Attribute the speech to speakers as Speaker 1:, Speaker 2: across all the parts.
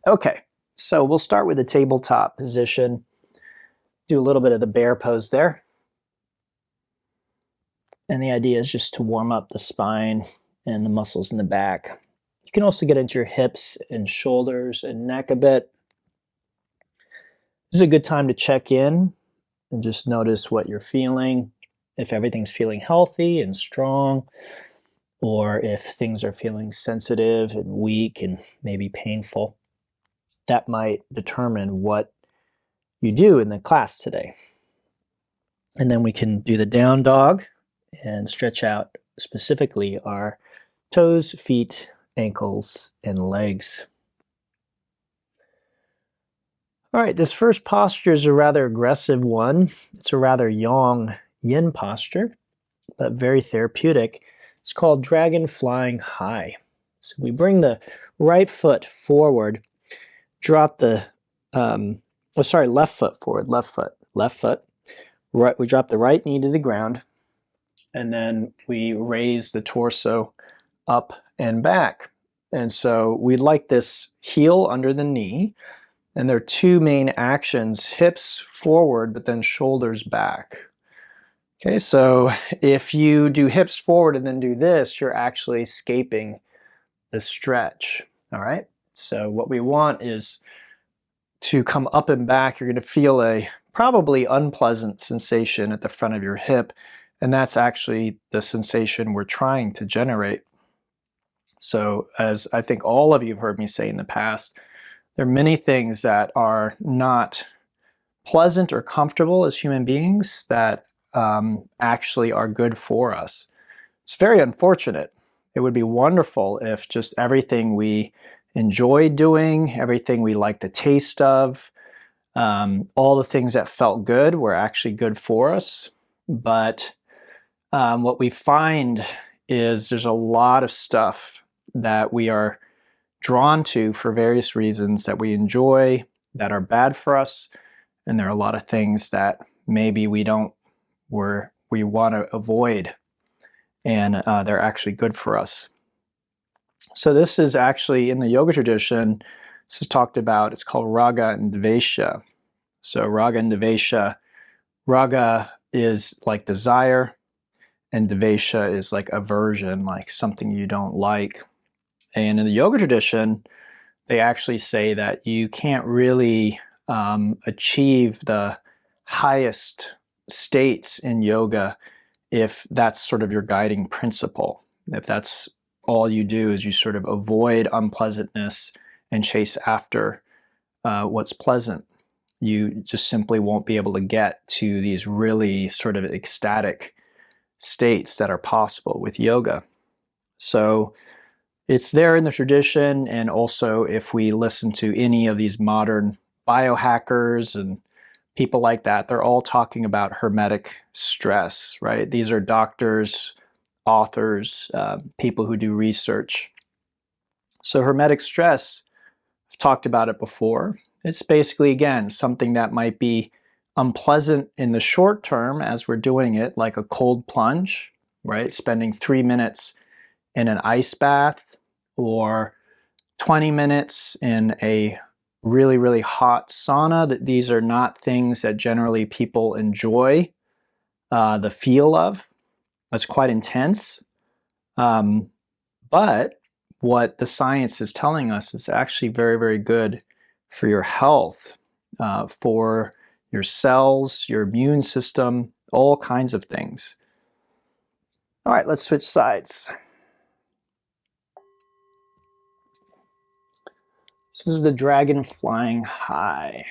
Speaker 1: Okay, so we'll start with the tabletop position. Do a little bit of the bear pose there. And the idea is just to warm up the spine and the muscles in the back. You can also get into your hips and shoulders and neck a bit. This is a good time to check in and just notice what you're feeling, if everything's feeling healthy and strong, or if things are feeling sensitive and weak and maybe painful. That might determine what you do in the class today. And then we can do the down dog and stretch out specifically our toes, feet, ankles, and legs. All right, this first posture is a rather aggressive one. It's a rather yang yin posture, but very therapeutic. It's called dragon flying high. So we bring the right foot forward, drop the, left foot forward, left foot. Right, we drop the right knee to the ground, and then we raise the torso up and back. And so we'd like this heel under the knee, and there are two main actions, hips forward, but then shoulders back. Okay, so if you do hips forward and then do this, you're actually escaping the stretch, all right? So what we want is to come up and back. You're going to feel a probably unpleasant sensation at the front of your hip, and that's actually the sensation we're trying to generate. So as I think all of you have heard me say in the past, there are many things that are not pleasant or comfortable as human beings that actually are good for us. It's very unfortunate. It would be wonderful if just everything we enjoy doing, everything we like the taste of, all the things that felt good were actually good for us. But what we find is there's a lot of stuff that we are drawn to for various reasons that we enjoy that are bad for us, and there are a lot of things that maybe we want to avoid, and they're actually good for us. So this is actually in the yoga tradition. This is talked about. It's called raga and dvesha. So raga and dvesha. Raga is like desire, and dvesha is like aversion, like something you don't like. And in the yoga tradition, they actually say that you can't really achieve the highest states in yoga if that's sort of your guiding principle. If that's all you do is you sort of avoid unpleasantness and chase after what's pleasant, you just simply won't be able to get to these really sort of ecstatic states that are possible with yoga. So it's there in the tradition, and also if we listen to any of these modern biohackers and people like that, they're all talking about hermetic stress, right? These are doctors, authors, people who do research. So hermetic stress, I've talked about it before. It's basically, again, something that might be unpleasant in the short term as we're doing it, like a cold plunge, right? Spending 3 minutes in an ice bath, or 20 minutes in a really, really hot sauna. That these are not things that generally people enjoy the feel of. That's quite intense. But what the science is telling us is actually very, very good for your health, for your cells, your immune system, all kinds of things. All right, let's switch sides. So this is the dragon flying high.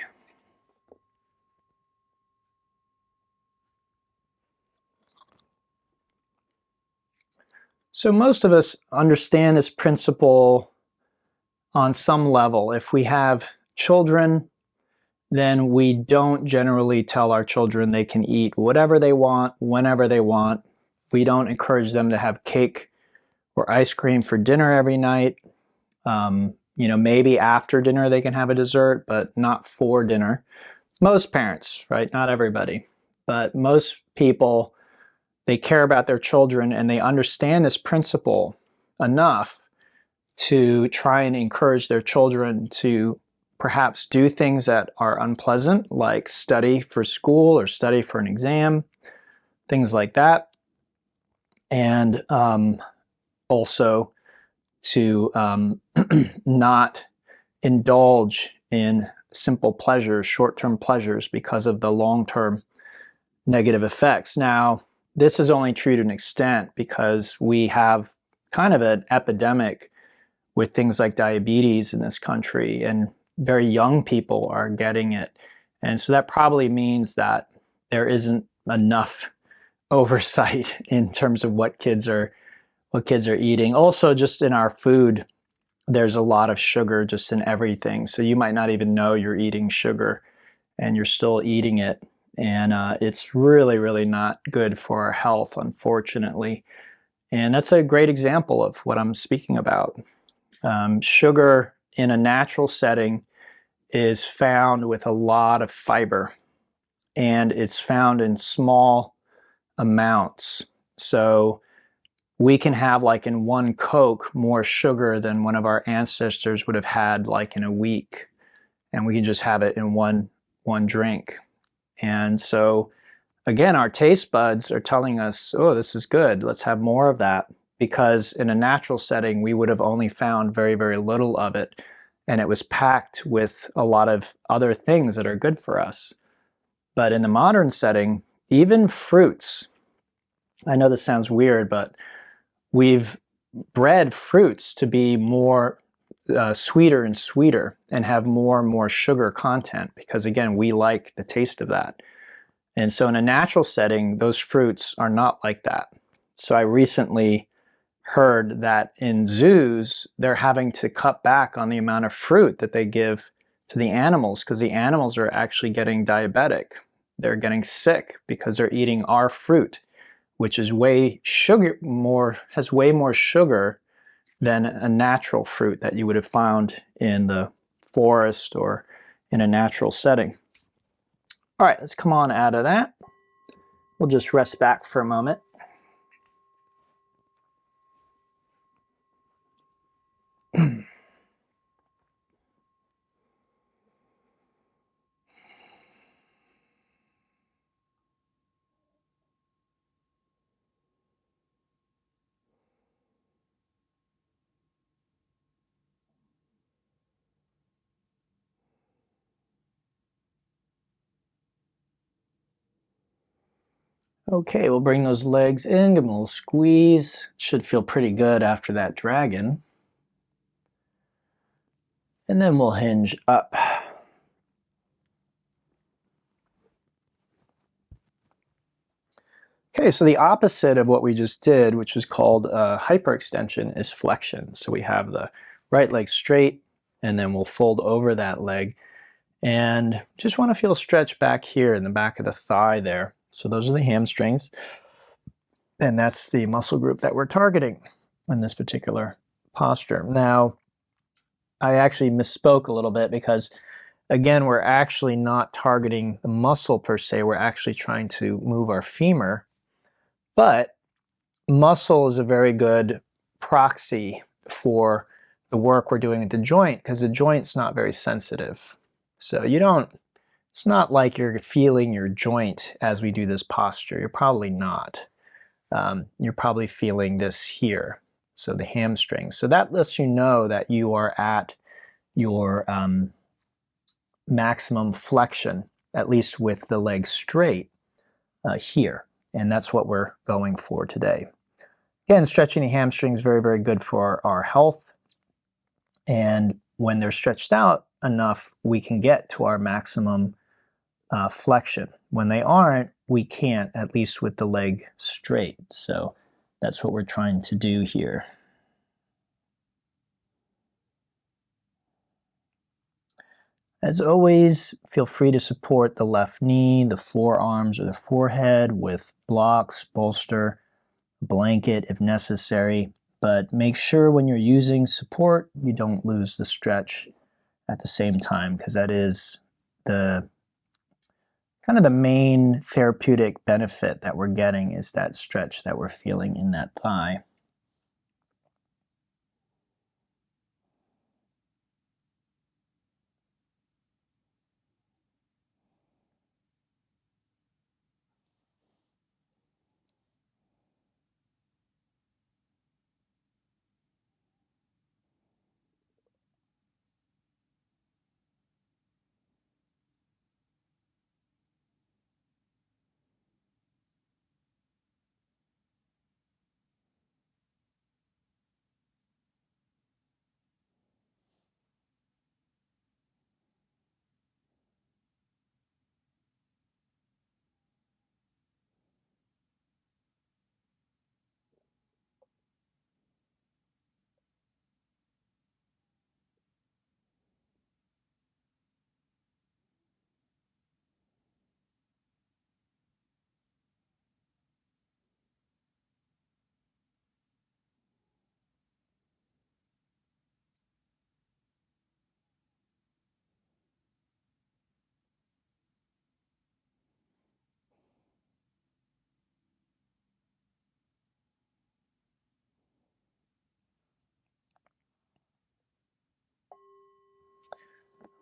Speaker 1: So most of us understand this principle on some level. If we have children, then we don't generally tell our children they can eat whatever they want, whenever they want. We don't encourage them to have cake or ice cream for dinner every night. Maybe after dinner they can have a dessert, but not for dinner. Most parents, right? Not everybody, but most people, they care about their children and they understand this principle enough to try and encourage their children to perhaps do things that are unpleasant, like study for school or study for an exam, things like that. And also to not indulge in simple pleasures, short-term pleasures, because of the long-term negative effects. Now, this is only true to an extent because we have kind of an epidemic with things like diabetes in this country, and very young people are getting it. And so that probably means that there isn't enough oversight in terms of what kids are eating. Also, just in our food, there's a lot of sugar just in everything. So you might not even know you're eating sugar and you're still eating it. And it's really, really not good for our health, unfortunately. And that's a great example of what I'm speaking about. Sugar in a natural setting is found with a lot of fiber, and it's found in small amounts. So we can have, like in one Coke, more sugar than one of our ancestors would have had like in a week. And we can just have it in one drink. And so again, our taste buds are telling us, oh, this is good, let's have more of that. Because in a natural setting, we would have only found very, very little of it. And it was packed with a lot of other things that are good for us. But in the modern setting, even fruits, I know this sounds weird, but we've bred fruits to be more sweeter and sweeter and have more and more sugar content because, again, we like the taste of that. And so in a natural setting, those fruits are not like that. So I recently heard that in zoos, they're having to cut back on the amount of fruit that they give to the animals because the animals are actually getting diabetic. They're getting sick because they're eating our fruit, which is has way more sugar than a natural fruit that you would have found in the forest or in a natural setting. All right, let's come on out of that. We'll just rest back for a moment. Okay, we'll bring those legs in, give them a little squeeze. Should feel pretty good after that dragon. And then we'll hinge up. Okay, so the opposite of what we just did, which was called hyperextension, is flexion. So we have the right leg straight, and then we'll fold over that leg. And just want to feel stretch back here in the back of the thigh there. So those are the hamstrings. And that's the muscle group that we're targeting in this particular posture. Now, I actually misspoke a little bit because, again, we're actually not targeting the muscle per se. We're actually trying to move our femur. But muscle is a very good proxy for the work we're doing at the joint because the joint's not very sensitive. So it's not like you're feeling your joint as we do this posture. You're probably not. You're probably feeling this here, so the hamstrings. So that lets you know that you are at your maximum flexion, at least with the legs straight here. And that's what we're going for today. Again, stretching the hamstrings is very, very good for our health. And when they're stretched out enough, we can get to our maximum flexion. When they aren't, we can't, at least with the leg straight. So that's what we're trying to do here. As always, feel free to support the left knee, the forearms, or the forehead with blocks, bolster, blanket if necessary. But make sure when you're using support, you don't lose the stretch at the same time, because that is the kind of the main therapeutic benefit that we're getting, is that stretch that we're feeling in that thigh.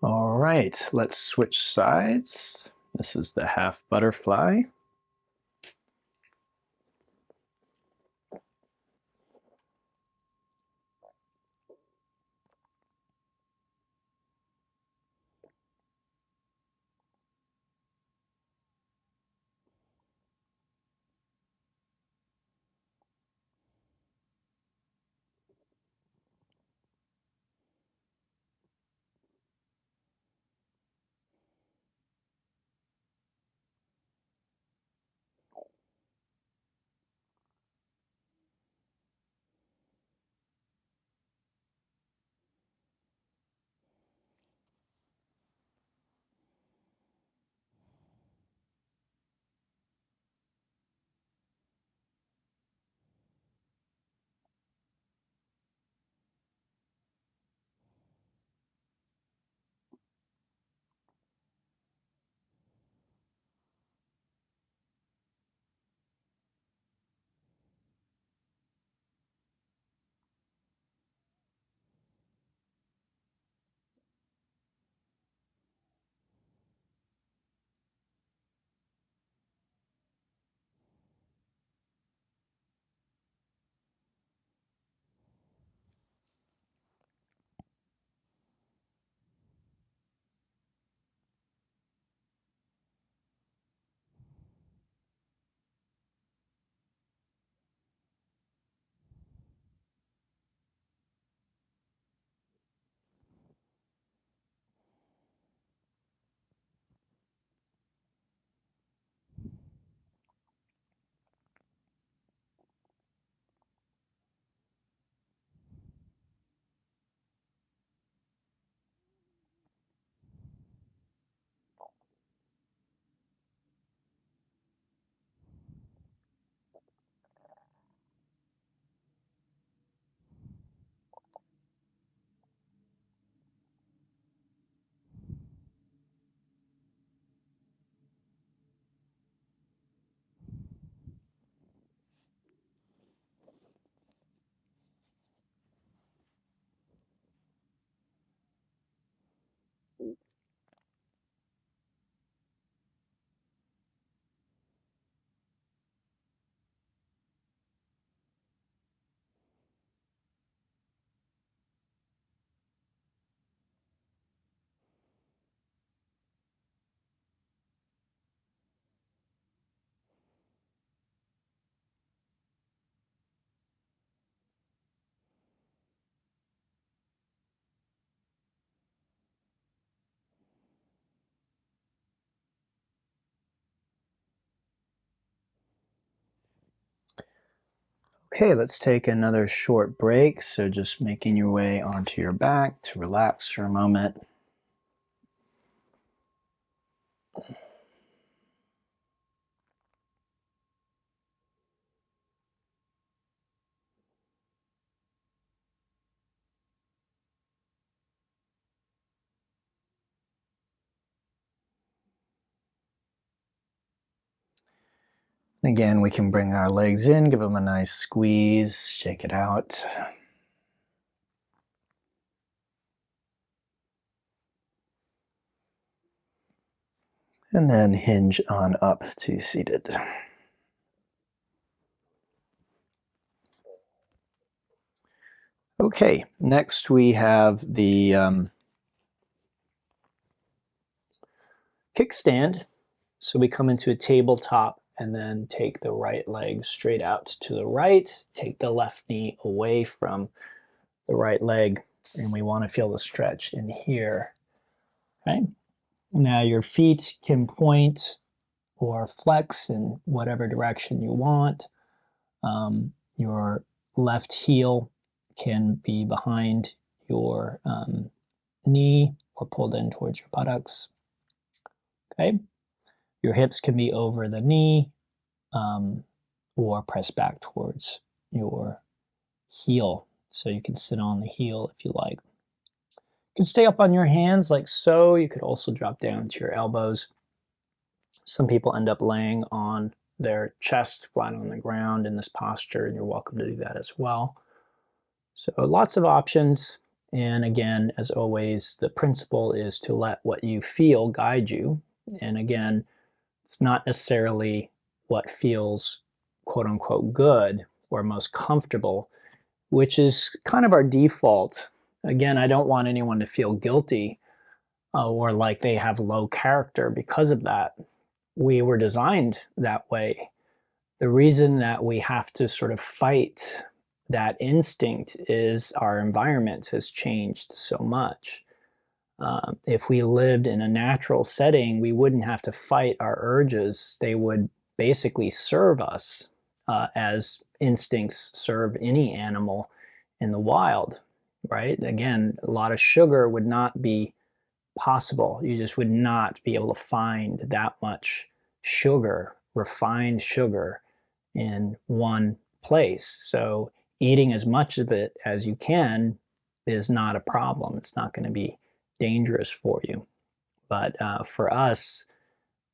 Speaker 1: All right, let's switch sides. This is the half butterfly. Okay, let's take another short break. So just making your way onto your back to relax for a moment. Again, we can bring our legs in, give them a nice squeeze, shake it out. And then hinge on up to seated. Okay, next we have the kickstand. So we come into a tabletop and then take the right leg straight out to the right, take the left knee away from the right leg, and we want to feel the stretch in here. Okay. Now your feet can point or flex in whatever direction you want. Your left heel can be behind your knee or pulled in towards your buttocks. Okay. Your hips can be over the knee or press back towards your heel. So you can sit on the heel if you like. You can stay up on your hands like so. You could also drop down to your elbows. Some people end up laying on their chest flat on the ground in this posture, and you're welcome to do that as well. So lots of options, And again, as always, the principle is to let what you feel guide you. And again, it's not necessarily what feels quote unquote good or most comfortable, which is kind of our default. Again, I don't want anyone to feel guilty or like they have low character because of that. We were designed that way. The reason that we have to sort of fight that instinct is our environment has changed so much. If we lived in a natural setting, we wouldn't have to fight our urges. They would basically serve us as instincts serve any animal in the wild, right? Again, a lot of sugar would not be possible. You just would not be able to find that much sugar, refined sugar, in one place. So eating as much of it as you can is not a problem. It's not going to be dangerous for you. But for us,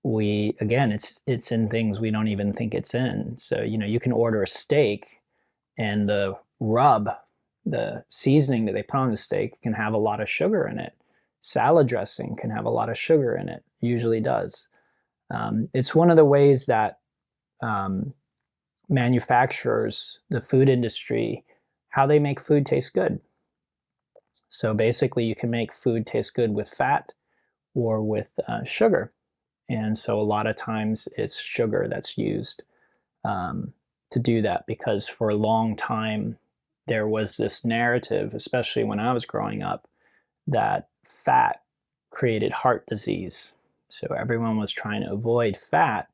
Speaker 1: again, it's in things we don't even think it's in. So, you can order a steak and the rub, the seasoning that they put on the steak can have a lot of sugar in it. Salad dressing can have a lot of sugar in it, usually does. It's one of the ways that manufacturers, the food industry, how they make food taste good. So basically you can make food taste good with fat or with sugar. And so a lot of times it's sugar that's used to do that, because for a long time there was this narrative, especially when I was growing up, that fat created heart disease. So everyone was trying to avoid fat.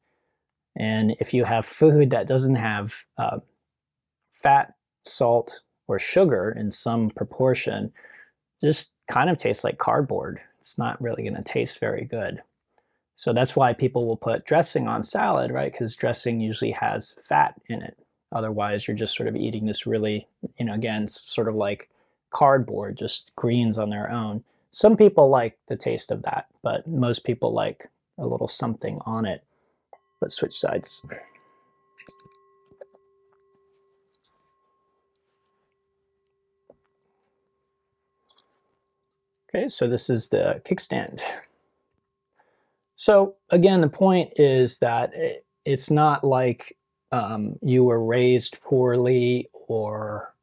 Speaker 1: And if you have food that doesn't have fat, salt, or sugar in some proportion, just kind of tastes like cardboard. It's not really going to taste very good. So that's why people will put dressing on salad, right? Because dressing usually has fat in it. Otherwise, you're just sort of eating this really, again, sort of like cardboard, just greens on their own. Some people like the taste of that, but most people like a little something on it. Let's switch sides. Okay, so this is the kickstand. So again, the point is that it's not like you were raised poorly, or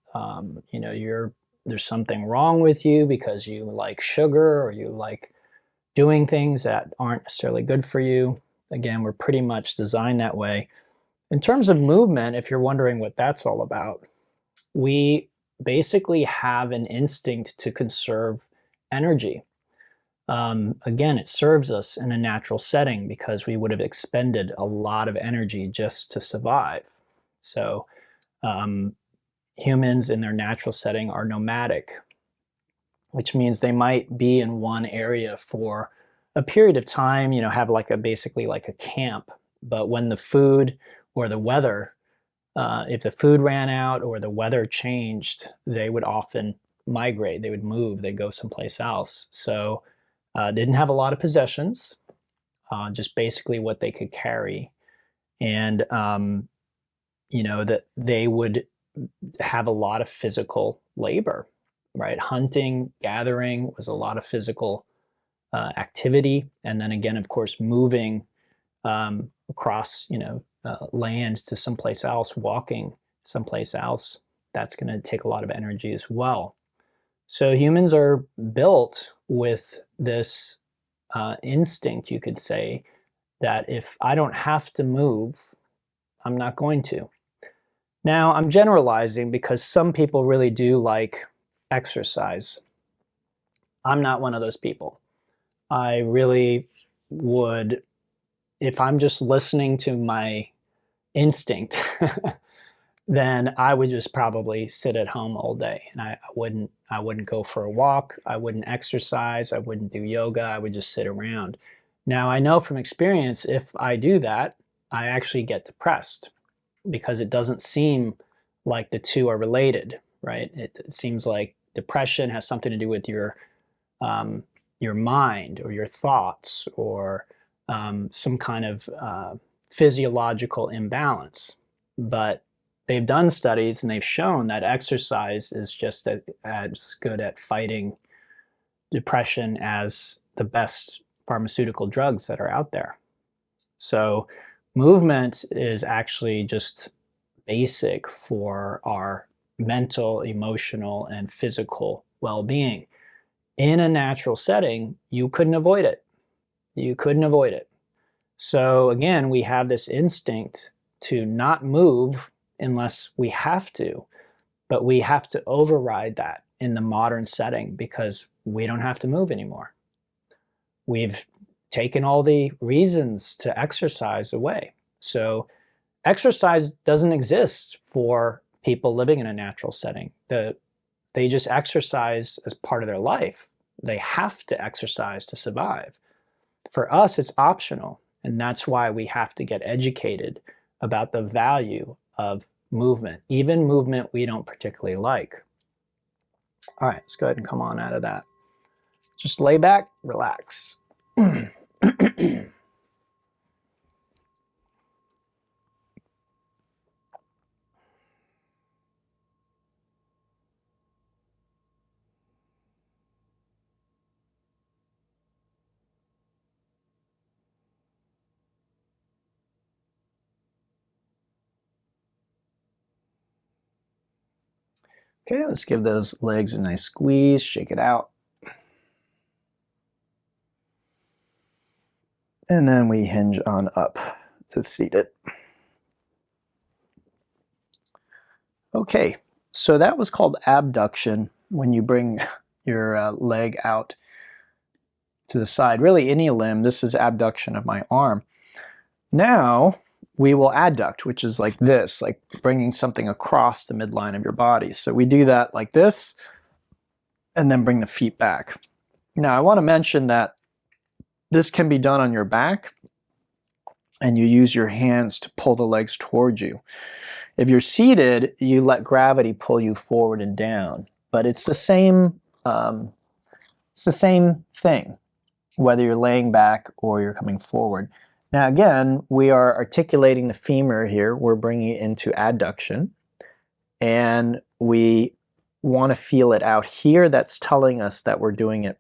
Speaker 1: there's something wrong with you because you like sugar or you like doing things that aren't necessarily good for you. Again, we're pretty much designed that way. In terms of movement, if you're wondering what that's all about, we basically have an instinct to conserve energy. Again, it serves us in a natural setting because we would have expended a lot of energy just to survive. So humans in their natural setting are nomadic, which means they might be in one area for a period of time, have basically like a camp. But when the food or the weather, if the food ran out or the weather changed, they would often migrate, they would move, they'd go someplace else. So didn't have a lot of possessions, just basically what they could carry. And, that they would have a lot of physical labor, right? Hunting, gathering was a lot of physical activity. And then again, of course, moving across, land to someplace else, walking someplace else, that's going to take a lot of energy as well. So humans are built with this instinct, you could say, that if I don't have to move, I'm not going to. Now, I'm generalizing because some people really do like exercise. I'm not one of those people. I really would, if I'm just listening to my instinct, then I would just probably sit at home all day, and I wouldn't go for a walk, I wouldn't exercise, I wouldn't do yoga, I would just sit around. Now, I know from experience, if I do that, I actually get depressed because it doesn't seem like the two are related, right? It seems like depression has something to do with your mind or your thoughts, or some kind of physiological imbalance. But they've done studies and they've shown that exercise is just as good at fighting depression as the best pharmaceutical drugs that are out there. So movement is actually just basic for our mental, emotional, and physical well-being. In a natural setting, you couldn't avoid it. You couldn't avoid it. So again, we have this instinct to not move unless we have to, but we have to override that in the modern setting because we don't have to move anymore. We've taken all the reasons to exercise away. So exercise doesn't exist for people living in a natural setting. They just exercise as part of their life. They have to exercise to survive. For us, it's optional, and that's why we have to get educated about the value of movement, even movement we don't particularly like. All right, let's go ahead and come on out of that. Just lay back, relax. Okay, let's give those legs a nice squeeze, shake it out. And then we hinge on up to seated. Okay, so that was called abduction, when you bring your leg out to the side. Really any limb, this is abduction of my arm. Now we will adduct, which is like this, like bringing something across the midline of your body. So we do that like this, and then bring the feet back. Now I want to mention that this can be done on your back, and you use your hands to pull the legs towards you. If you're seated, you let gravity pull you forward and down, but it's the same thing, whether you're laying back or you're coming forward. Now again, we are articulating the femur here. We're bringing it into adduction, and we want to feel it out here. That's telling us that we're doing it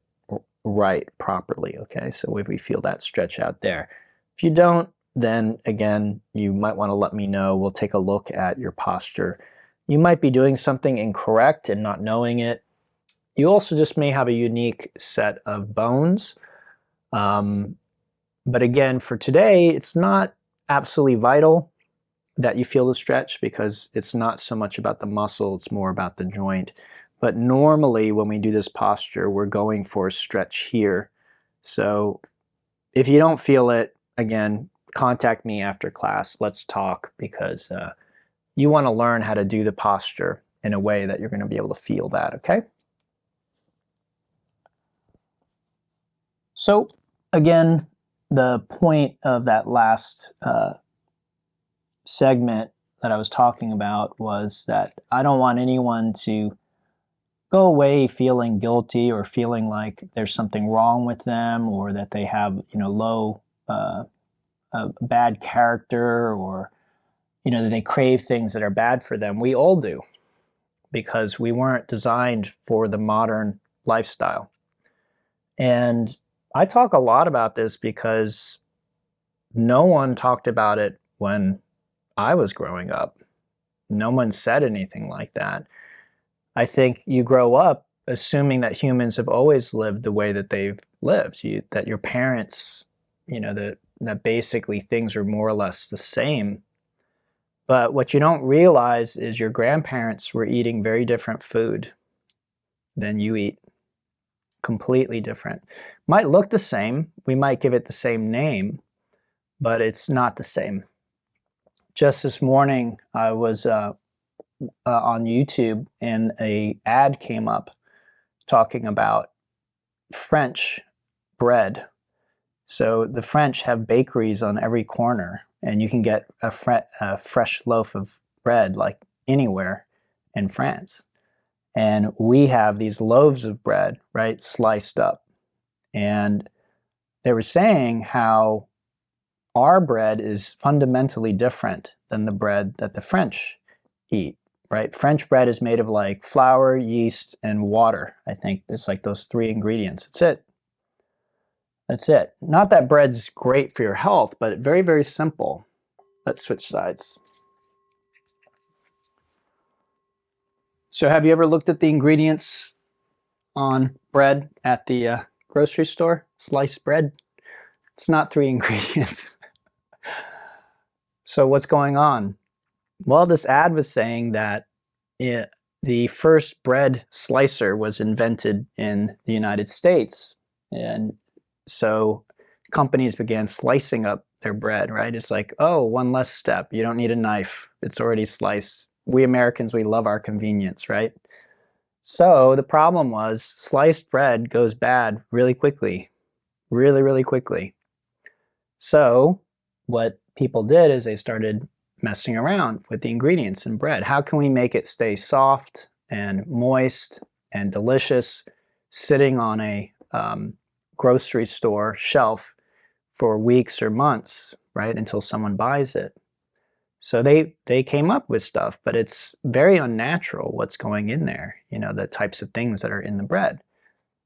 Speaker 1: right, properly, okay? So if we feel that stretch out there. If you don't, then again, you might want to let me know. We'll take a look at your posture. You might be doing something incorrect and not knowing it. You also just may have a unique set of bones. But again, for today, it's not absolutely vital that you feel the stretch because it's not so much about the muscle, it's more about the joint. But normally when we do this posture, we're going for a stretch here. So if you don't feel it, again, contact me after class. Let's talk, because you want to learn how to do the posture in a way that you're going to be able to feel that, okay? So again, the point of that last segment that I was talking about was that I don't want anyone to go away feeling guilty or feeling like there's something wrong with them, or that they have, low bad character, or that they crave things that are bad for them. We all do, because we weren't designed for the modern lifestyle. And I talk a lot about this because no one talked about it when I was growing up. No one said anything like that. I think you grow up assuming that humans have always lived the way that they've lived, that your parents, that basically things are more or less the same. But what you don't realize is your grandparents were eating very different food than you eat. Completely different. Might look the same. We might give it the same name, but it's not the same. Just this morning, I was on YouTube, and an ad came up talking about French bread. So the French have bakeries on every corner, and you can get a fresh loaf of bread like anywhere in France. And we have these loaves of bread, right, sliced up. And they were saying how our bread is fundamentally different than the bread that the French eat, right? French bread is made of like flour, yeast, and water. I think it's like those 3 ingredients. That's it. That's it. Not that bread's great for your health, but very, very simple. Let's switch sides. So have you ever looked at the ingredients on bread at the grocery store? Sliced bread? It's not 3 ingredients. So what's going on? Well, this ad was saying that the first bread slicer was invented in the United States. And so companies began slicing up their bread, right? It's like, oh, one less step. You don't need a knife. It's already sliced. We Americans, we love our convenience, right? So the problem was sliced bread goes bad really quickly, really, really quickly. So what people did is they started messing around with the ingredients in bread. How can we make it stay soft and moist and delicious sitting on a grocery store shelf for weeks or months, right, until someone buys it? So they came up with stuff, but it's very unnatural what's going in there, you know, the types of things that are in the bread.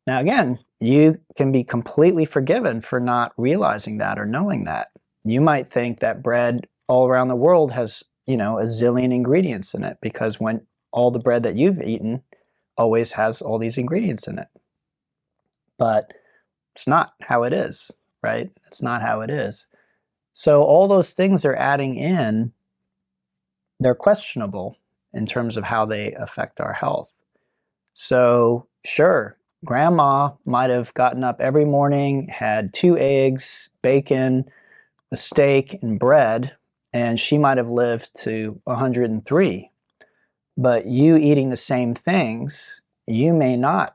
Speaker 1: Now again, you can be completely forgiven for not realizing that or knowing that. You might think that bread all around the world has, you know, a zillion ingredients in it because when all the bread that you've eaten always has all these ingredients in it. But it's not how it is, right? It's not how it is. So all those things they're adding in, they're questionable in terms of how they affect our health. So sure, grandma might have gotten up every morning, had 2 eggs, bacon, a steak, and bread, and she might have lived to 103. But you eating the same things, you may not.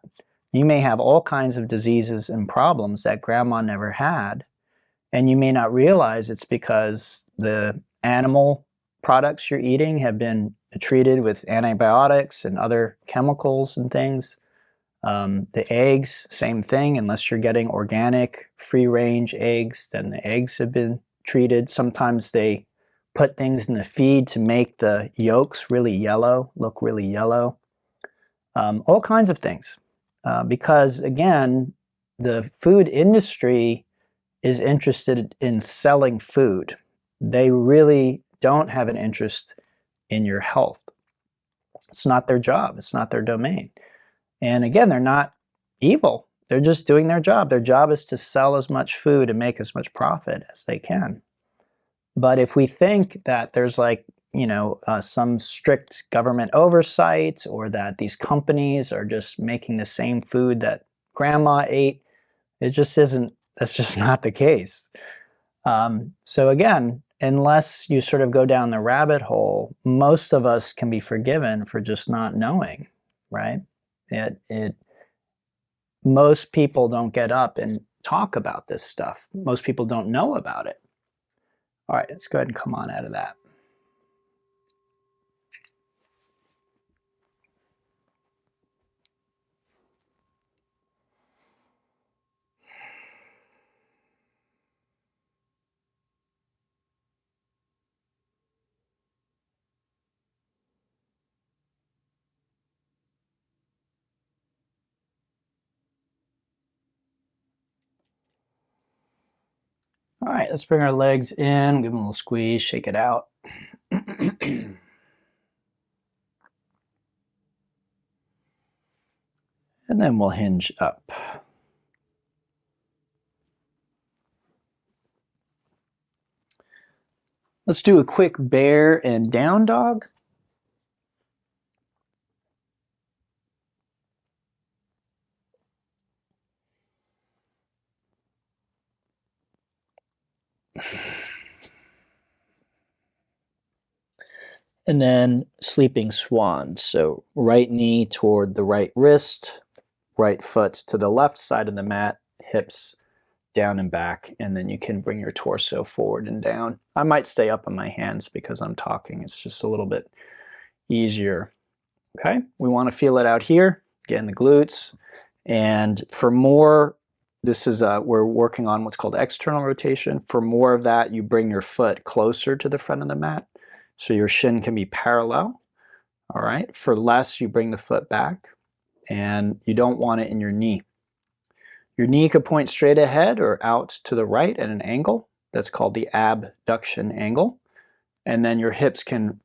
Speaker 1: You may have all kinds of diseases and problems that grandma never had, and you may not realize it's because the animal products you're eating have been treated with antibiotics and other chemicals and things. The eggs, same thing, unless you're getting organic, free-range eggs, then the eggs have been treated. Sometimes they put things in the feed to make the yolks really yellow, look really yellow. All kinds of things. Because again, the food industry is interested in selling food. They really don't have an interest in your health. It's not their job. It's not their domain. And again, they're not evil. They're just doing their job. Their job is to sell as much food and make as much profit as they can. But if we think that there's like, you know, some strict government oversight or that these companies are just making the same food that grandma ate, it just isn't, that's just not the case. So again, unless you sort of go down the rabbit hole, most of us can be forgiven for just not knowing, right? Most people don't get up and talk about this stuff. Most people don't know about it. All right, let's go ahead and come on out of that. All right, let's bring our legs in, give them a little squeeze, shake it out. And then we'll hinge up. Let's do a quick bear and down dog. And then sleeping swan. So right knee toward the right wrist, right foot to the left side of the mat, hips down and back, and then you can bring your torso forward and down. I might stay up on my hands because I'm talking. It's just a little bit easier. Okay, we want to feel it out here, again, the glutes. And for more, this is, we're working on what's called external rotation. For more of that, you bring your foot closer to the front of the mat so your shin can be parallel.
Speaker 2: All right, for less, you bring the foot back, and you don't want it in your knee. Your knee could point straight ahead or out to the right at an angle. That's called the abduction angle. And then your hips can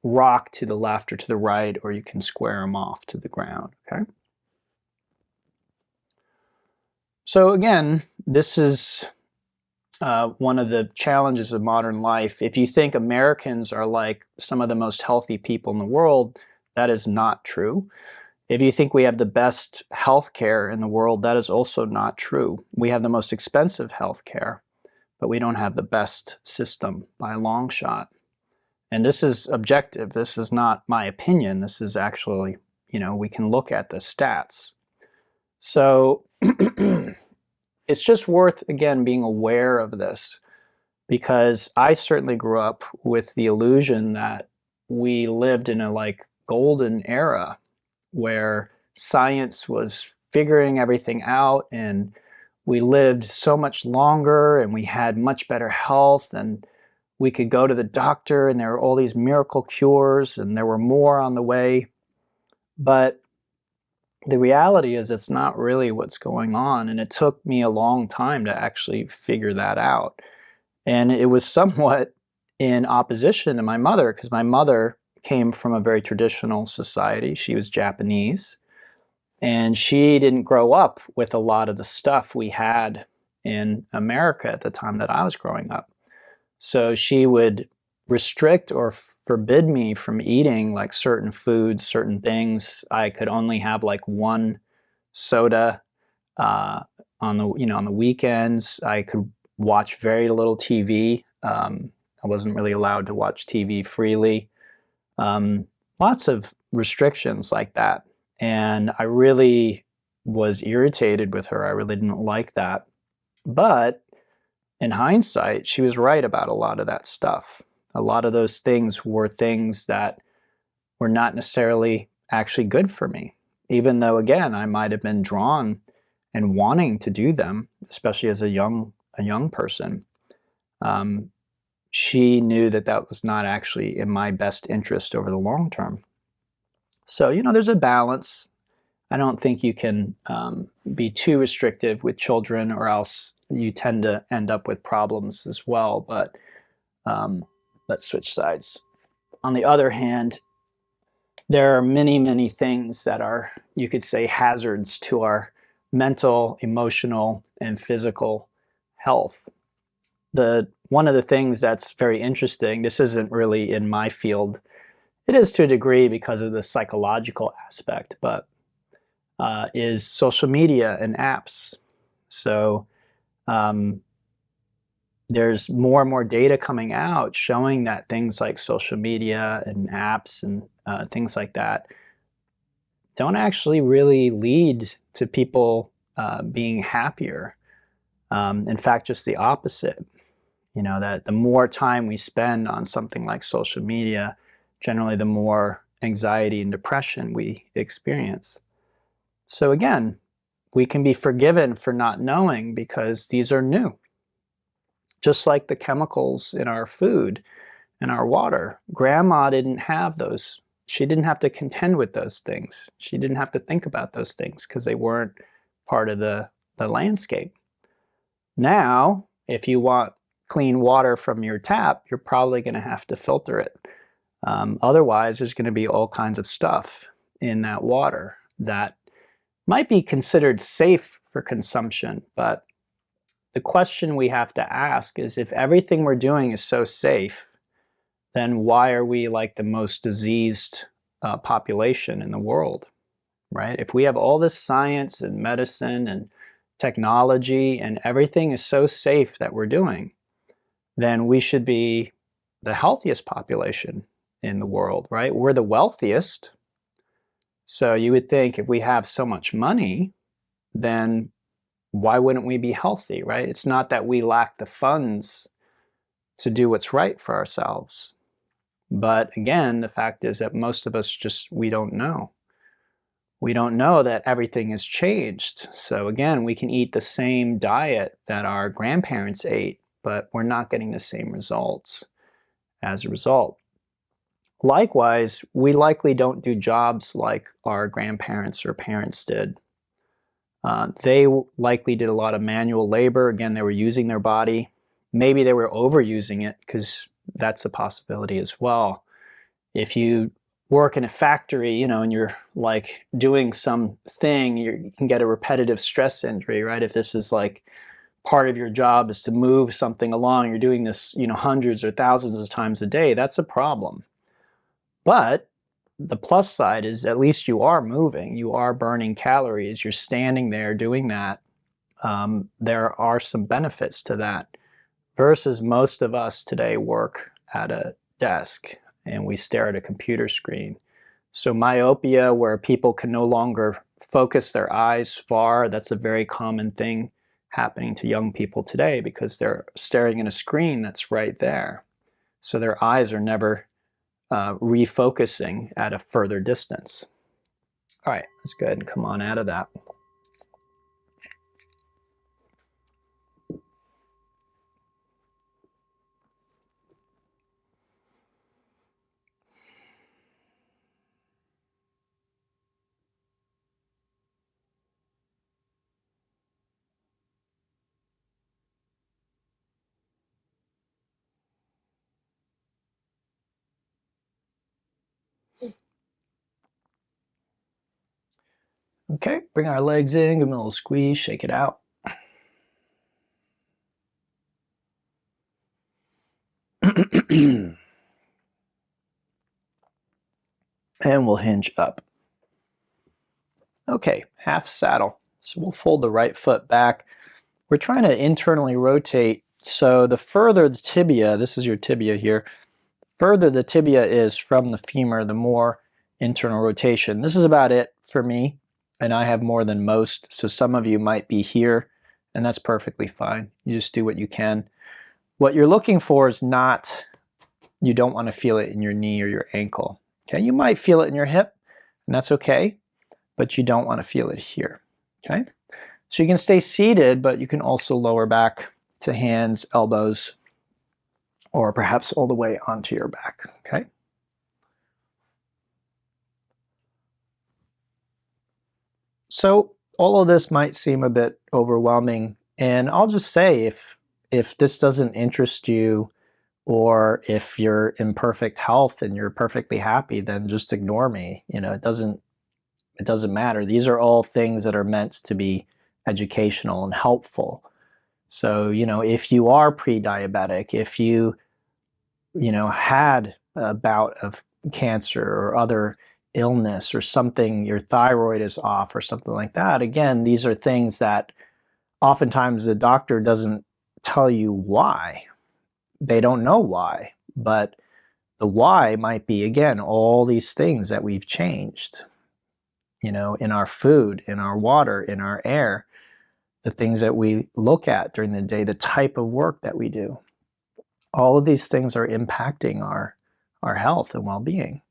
Speaker 2: rock to the left or to the right, or you can square them off to the ground, okay? So again, this is one of the challenges of modern life. If you think Americans are like some of the most healthy people in the world, that is not true. If you think we have the best health care in the world, that is also not true. We have the most expensive health care, but we don't have the best system by a long shot. And this is objective. This is not my opinion. This is actually, we can look at the stats. So it's just worth, again, being aware of this, because I certainly grew up with the illusion that we lived in a golden era where science was figuring everything out, and we lived so much longer, and we had much better health, and we could go to the doctor, and there were all these miracle cures, and there were more on the way. But the reality is it's not really what's going on, and it took me a long time to actually figure that out. And it was somewhat in opposition to my mother, because my mother came from a very traditional society. She was Japanese, and she didn't grow up with a lot of the stuff we had in America at the time that I was growing up. So she would restrict or forbid me from eating certain foods, certain things. I could only have one soda on the weekends. I could watch very little TV. I wasn't really allowed to watch TV freely. Lots of restrictions like that. And I really was irritated with her. I really didn't like that. But in hindsight, she was right about a lot of that stuff. A lot of those things were things that were not necessarily actually good for me, even though, again, I might have been drawn and wanting to do them, especially as a young person. She knew that that was not actually in my best interest over the long term. So, there's a balance. I don't think you can be too restrictive with children, or else you tend to end up with problems as well. But let's switch sides. On the other hand, there are many, many things that are, you could say, hazards to our mental, emotional, and physical health. One of the things that's very interesting, this isn't really in my field. It is to a degree because of the psychological aspect, but is social media and apps. So there's more and more data coming out showing that things like social media and apps and things like that don't actually really lead to people being happier. In fact, just the opposite. That the more time we spend on something like social media, generally the more anxiety and depression we experience. So again, we can be forgiven for not knowing because these are new. Just like the chemicals in our food and our water. Grandma didn't have those. She didn't have to contend with those things. She didn't have to think about those things because they weren't part of the landscape. Now, if you want clean water from your tap, you're probably going to have to filter it. Otherwise, there's going to be all kinds of stuff in that water that might be considered safe for consumption. But the question we have to ask is, if everything we're doing is so safe, then why are we like the most diseased population in the world, right? If we have all this science and medicine and technology and everything is so safe that we're doing, then we should be the healthiest population in the world, right? We're the wealthiest. So you would think if we have so much money, then why wouldn't we be healthy, right? It's not that we lack the funds to do what's right for ourselves. But again, the fact is that most of us we don't know. We don't know that everything has changed. So again, we can eat the same diet that our grandparents ate, but we're not getting the same results as a result. likewise, we likely don't do jobs like our grandparents or parents did. They likely did a lot of manual labor. Again, they were using their body. Maybe they were overusing it, because that's a possibility as well. If you work in a factory, you know, and you're like doing something, you can get a repetitive stress injury, right? If this is like part of your job is to move something along, you're doing this, you know, hundreds or thousands of times a day, that's a problem. But the plus side is at least you are moving, you are burning calories, you're standing there doing that. There are some benefits to that, versus most of us today work at a desk and we stare at a computer screen. So myopia, where people can no longer focus their eyes far, that's a very common thing happening to young people today, because they're staring at a screen that's right there. So their eyes are never refocusing at a further distance. All right, let's go ahead and come on out of that. Okay, bring our legs in, give them a little squeeze, shake it out. And we'll hinge up. Okay, half saddle. So we'll fold the right foot back. We're trying to internally rotate, so the further the tibia, this is your tibia here, further the tibia is from the femur, the more internal rotation. This is about it for me, and I have more than most, so some of you might be here, and that's perfectly fine. You just do what you can. What you're looking for is not, you don't want to feel it in your knee or your ankle. Okay, you might feel it in your hip, and that's okay, but you don't want to feel it here. Okay, so you can stay seated, but you can also lower back to hands, elbows, or perhaps all the way onto your back. Okay. So all of this might seem a bit overwhelming, and I'll just say, if this doesn't interest you, or if you're in perfect health and you're perfectly happy, then just ignore me. You know, it doesn't matter. These are all things that are meant to be educational and helpful. So, you know, if you are pre-diabetic, if you know, had a bout of cancer or other illness or something, your thyroid is off or something like that, again, these are things that oftentimes the doctor doesn't tell you why. They don't know why, but the why might be, again, all these things that we've changed, you know, in our food, in our water, in our air, the things that we look at during the day, the type of work that we do. All of these things are impacting our health and well-being.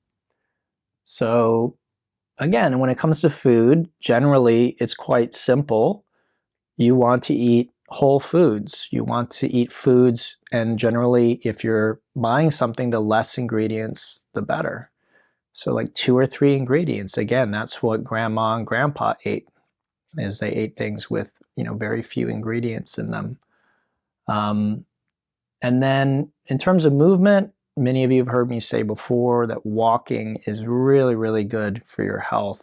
Speaker 2: So again, when it comes to food, generally it's quite simple. You want to eat whole foods. You want to eat foods, and generally if you're buying something, the less ingredients, the better. So like 2 or 3 ingredients. Again, that's what grandma and grandpa ate, is they ate things with, you know, very few ingredients in them. And then in terms of movement, many of you have heard me say before that walking is really, really good for your health.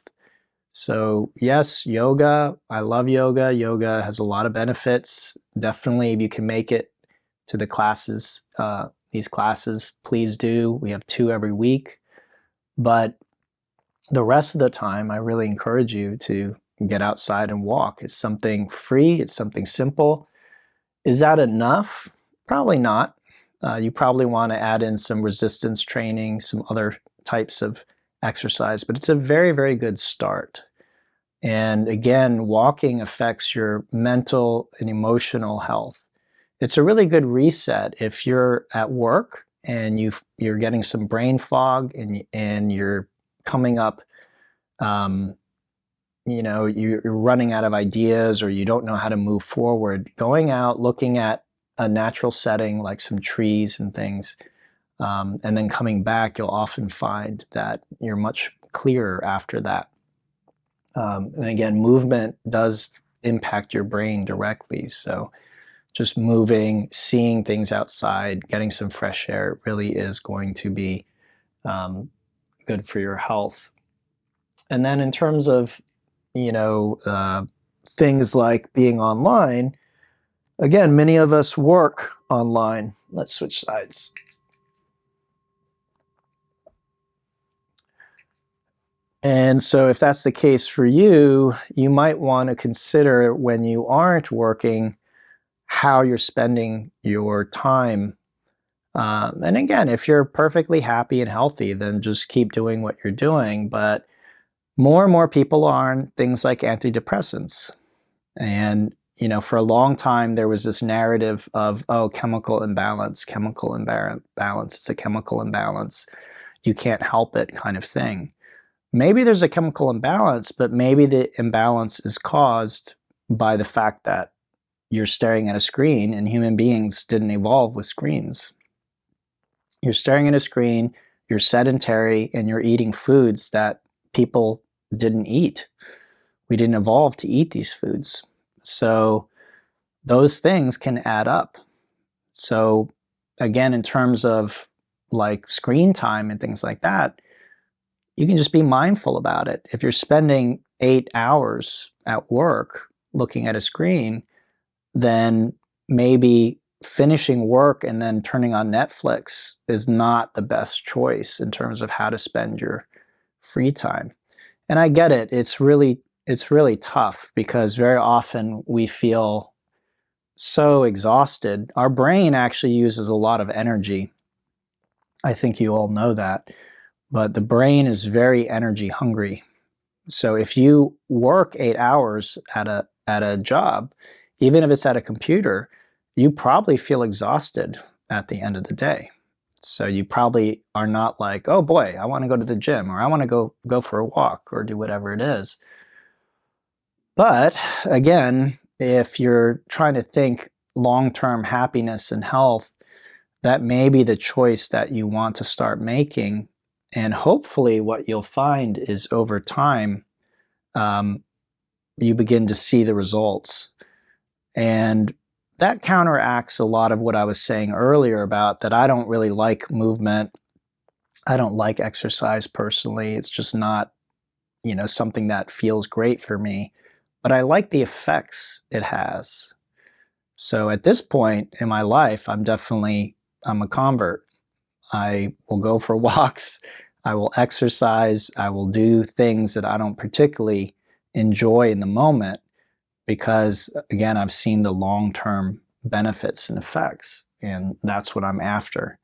Speaker 2: So yes, yoga, I love yoga. Yoga has a lot of benefits. Definitely, if you can make it to the classes, these classes, please do. We have 2 every week. But the rest of the time, I really encourage you to get outside and walk. It's something free, it's something simple. Is that enough? Probably not. You probably want to add in some resistance training, some other types of exercise, but it's a very, very good start. And again, walking affects your mental and emotional health. It's a really good reset if you're at work and you're getting some brain fog and you're coming up, you know, you're running out of ideas, or you don't know how to move forward. Going out, looking at a natural setting like some trees and things, And then coming back, you'll often find that you're much clearer after that. And again, movement does impact your brain directly. So just moving, seeing things outside, getting some fresh air really is going to be good for your health. And then in terms of, things like being online, again, many of us work online. Let's switch sides. And so if that's the case for you, you might want to consider when you aren't working how you're spending your time. And again, if you're perfectly happy and healthy, then just keep doing what you're doing. But more and more people are on things like antidepressants. And, for a long time, there was this narrative of, oh, chemical imbalance, it's a chemical imbalance. You can't help it kind of thing. Maybe there's a chemical imbalance, but maybe the imbalance is caused by the fact that you're staring at a screen, and human beings didn't evolve with screens. You're staring at a screen, you're sedentary, and you're eating foods that people didn't eat. We didn't evolve to eat these foods. So those things can add up. So again, in terms of like screen time and things like that, you can just be mindful about it. If you're spending 8 hours at work looking at a screen, then maybe finishing work and then turning on Netflix is not the best choice in terms of how to spend your free time. And I get it. It's really tough because very often we feel so exhausted. Our brain actually uses a lot of energy. I think you all know that. But the brain is very energy hungry. So if you work 8 hours at a job, even if it's at a computer, you probably feel exhausted at the end of the day. So you probably are not like, oh boy, I want to go to the gym, or I want to go for a walk, or do whatever it is. But again, if you're trying to think long-term happiness and health, that may be the choice that you want to start making. And hopefully what you'll find is over time, you begin to see the results. And that counteracts a lot of what I was saying earlier about that I don't really like movement. I don't like exercise personally. It's just not, something that feels great for me. But I like the effects it has. So at this point in my life, I'm a convert. I will go for walks, I will exercise, I will do things that I don't particularly enjoy in the moment because, again, I've seen the long-term benefits and effects, and that's what I'm after.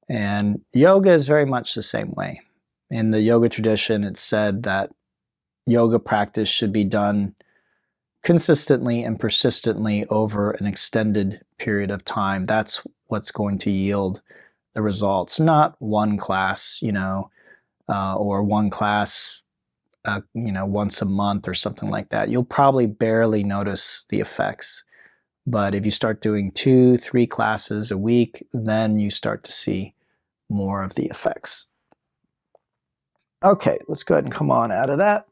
Speaker 2: And yoga is very much the same way. In the yoga tradition, it's said that yoga practice should be done consistently and persistently over an extended period of time. That's what's going to yield the results, not one class, or one class, once a month or something like that. You'll probably barely notice the effects. But if you start doing 2, 3 classes a week, then you start to see more of the effects. Okay, let's go ahead and come on out of that.